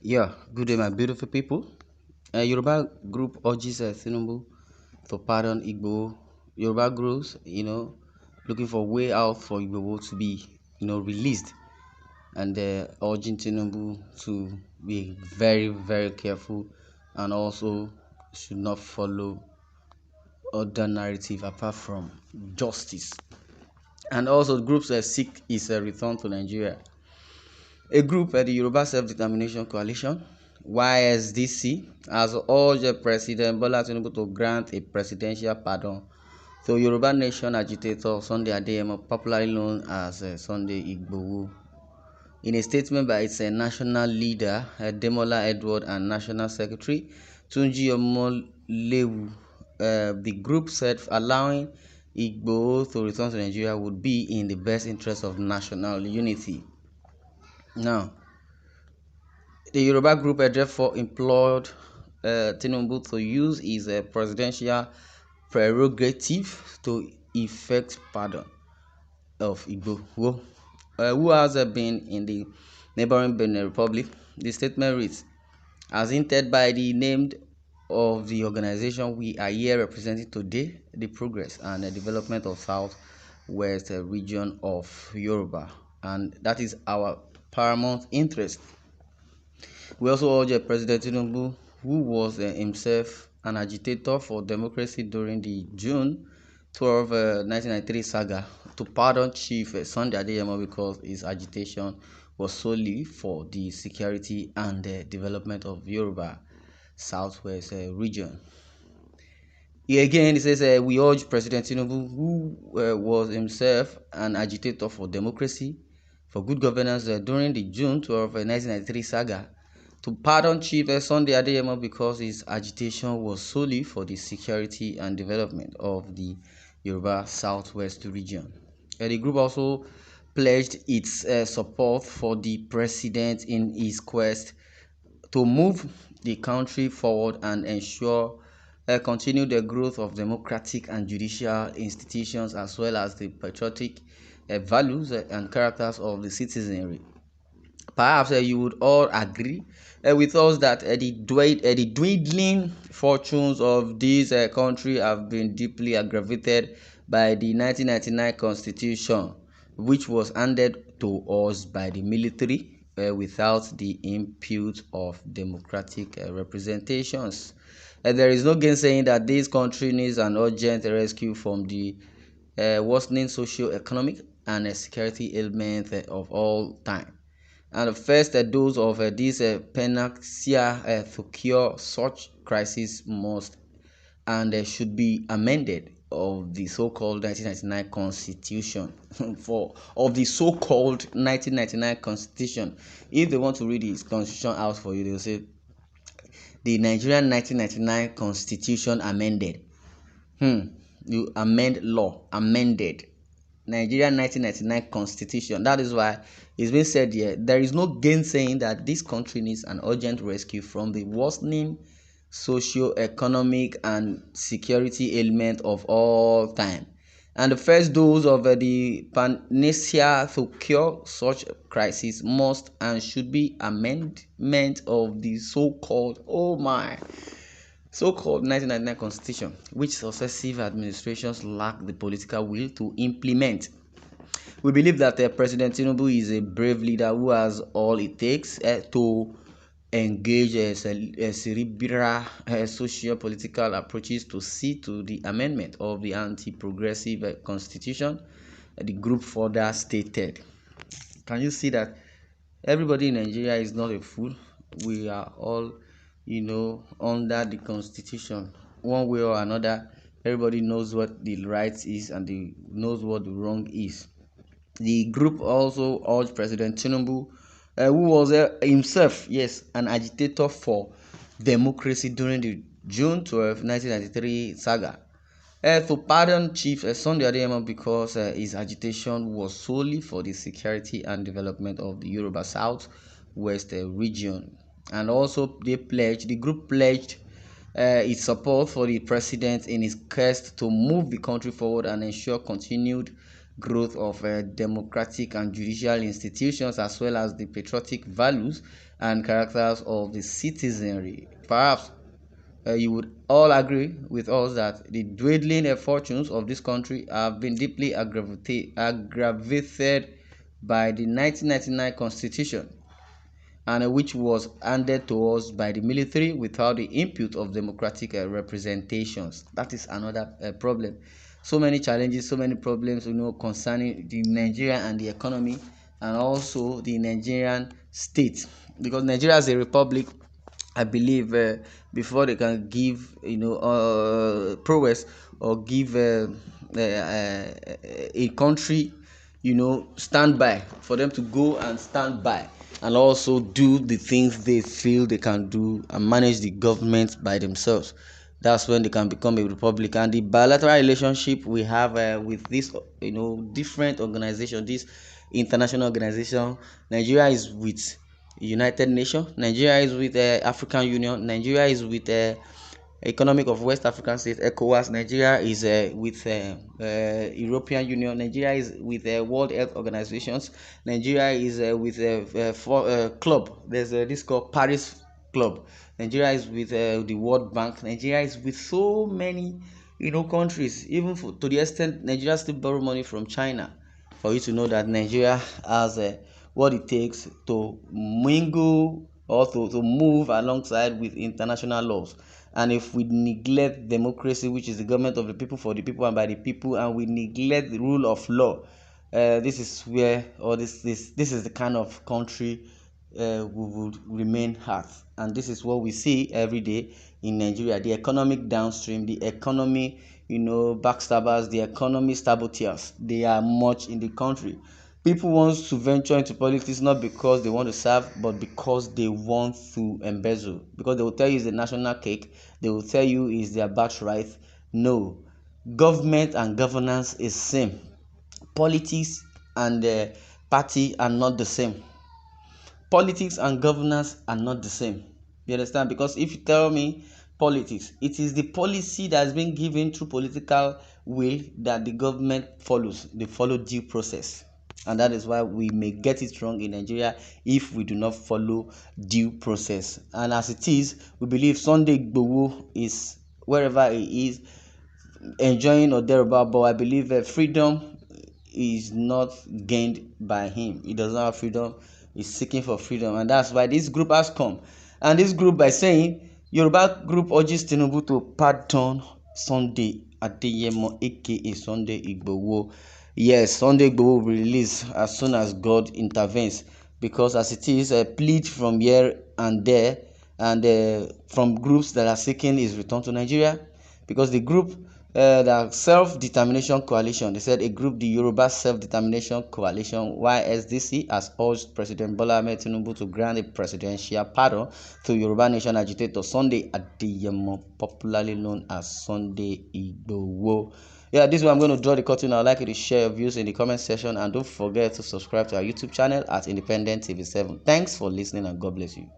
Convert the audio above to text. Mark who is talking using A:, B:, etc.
A: Yeah, good day, my beautiful people. Yoruba group urges TINUBU to pardon Igboho. Yoruba groups, looking for way out for Igboho to be, released, and urging TINUBU to be very, very careful, and also should not follow other narrative apart from justice. And also, groups seek his return to Nigeria. A group at the Yoruba Self-Determination Coalition (YSDC) has urged President Bola Tinubu to grant a presidential pardon to Yoruba Nation agitator Sunday Adeyemo, popularly known as Sunday Igboho. In a statement by its national leader Demola Edward and National Secretary Tunji Omolewu, the group said allowing Igboho to return to Nigeria would be in the best interest of national unity. Now, the Yoruba group therefore implored TINUBU to use his presidential prerogative to effect pardon of Igboho, who has been in the neighboring Benin Republic. The statement reads, as hinted by the name of the organization we are here representing today, the progress and the development of South-West region of Yórúbà, and that is our paramount interest. We also urge President TINUBU, who was himself an agitator for democracy during the June 12, 1993 saga, to pardon Chief Sunday Adeyemo because his agitation was solely for the security and development of Yórúbà Southwest region. Here again, it says, we urge President TINUBU, who was himself an agitator for democracy, for good governance during the June 12, 1993 saga, to pardon Chief Sunday Adeyemo because his agitation was solely for the security and development of the Yoruba Southwest region. The group also pledged its support for the president in his quest to move the country forward and ensure continued growth of democratic and judicial institutions, as well as the patriotic values and characters of the citizenry. Perhaps you would all agree with us that the dwindling fortunes of this country have been deeply aggravated by the 1999 constitution, which was handed to us by the military without the input of democratic representations. There is no gainsaying that this country needs an urgent rescue from the worsening socio-economic and security ailments of all time. And the first dose of this panacea to cure such crisis must and should be amended of the so-called 1999 constitution of the so-called 1999 constitution. If they want to read the constitution out for you, they'll say the Nigerian 1999 constitution amended. You amend law, amended. Nigerian 1999 constitution. That is why it's been said here, there is no gainsaying that this country needs an urgent rescue from the worsening socio-economic and security ailment of all time. And the first dose of the panacea to cure such crisis must and should be amendment of the so-called 1999 constitution, which successive administrations lack the political will to implement. We believe that President TINUBU is a brave leader who has all it takes to engage cerebral socio-political approaches to see to the amendment of the anti-progressive constitution. The group further stated. Can you see that everybody in Nigeria is not a fool? We are all under the constitution one way or another. Everybody knows what the right is and they knows what the wrong is. The group also urged President TINUBU, who was himself, yes, an agitator for democracy during the June 12, 1993 saga, to pardon Chief Sunday Adeyemo because his agitation was solely for the security and development of the Yoruba South-West region. And also the group pledged its support for the president in his quest to move the country forward and ensure continued growth of democratic and judicial institutions, as well as the patriotic values and characters of the citizenry. Perhaps you would all agree with us that the dwindling fortunes of this country have been deeply aggravated by the 1999 Constitution, and which was handed to us by the military without the input of democratic representations. That is another problem. So many challenges, so many problems, concerning the Nigeria and the economy, and also the Nigerian state, because Nigeria is a republic. I believe before they can give prowess or give a country stand by, for them to go and stand by and also do the things they feel they can do and manage the government by themselves. That's when they can become a republic. And the bilateral relationship we have with this different organization, this international organization. Nigeria is with United Nations, Nigeria is with African Union, Nigeria is with Economic of West African States, ECOWAS, Nigeria is with European Union, Nigeria is with World Health Organizations, Nigeria is with club. There's this called Paris Club. Nigeria is with the World Bank. Nigeria is with so many countries, even to the extent Nigeria still borrow money from China. For you to know that Nigeria has what it takes to mingle or to move alongside with international laws. And if we neglect democracy, which is the government of the people, for the people, and by the people, and we neglect the rule of law, this is where, or this is the kind of country we would remain at. And this is what we see every day in Nigeria: the economic downstream, the economy backstabbers, the economy saboteurs. They are much in the country. People want to venture into politics not because they want to serve, but because they want to embezzle. Because they will tell you it's the national cake, they will tell you it's their birthright. No, government and governance is same. Politics and party are not the same. Politics and governance are not the same. You understand? Because if you tell me politics, it is the policy that has been given through political will that the government follows. They follow due process. And that is why we may get it wrong in Nigeria if we do not follow due process. And as it is, we believe Sunday Igboho is wherever he is, enjoying or thereabout. But I believe freedom is not gained by him. He does not have freedom. He's seeking for freedom. And that's why this group has come. And this group, by saying, Yórúbà group urges TINUBU to pardon Sunday Adeyemo, aka Sunday Igboho. Yes, Sunday Igboho will be released as soon as God intervenes, because as it is, a plea from here and there, and from groups that are seeking his return to Nigeria, because the group, the Self-Determination Coalition, they said a group, the Yórúbà Self-Determination Coalition, YSDC, has urged President Bola Ahmed Tinubu to grant a presidential pardon to Yórúbà nation agitator Sunday Adeyemo, popularly known as Sunday Igboho. Yeah, this is where I'm going to draw the curtain. I'd like you to share your views in the comment section, and don't forget to subscribe to our YouTube channel at Independent TV 7. Thanks for listening, and God bless you.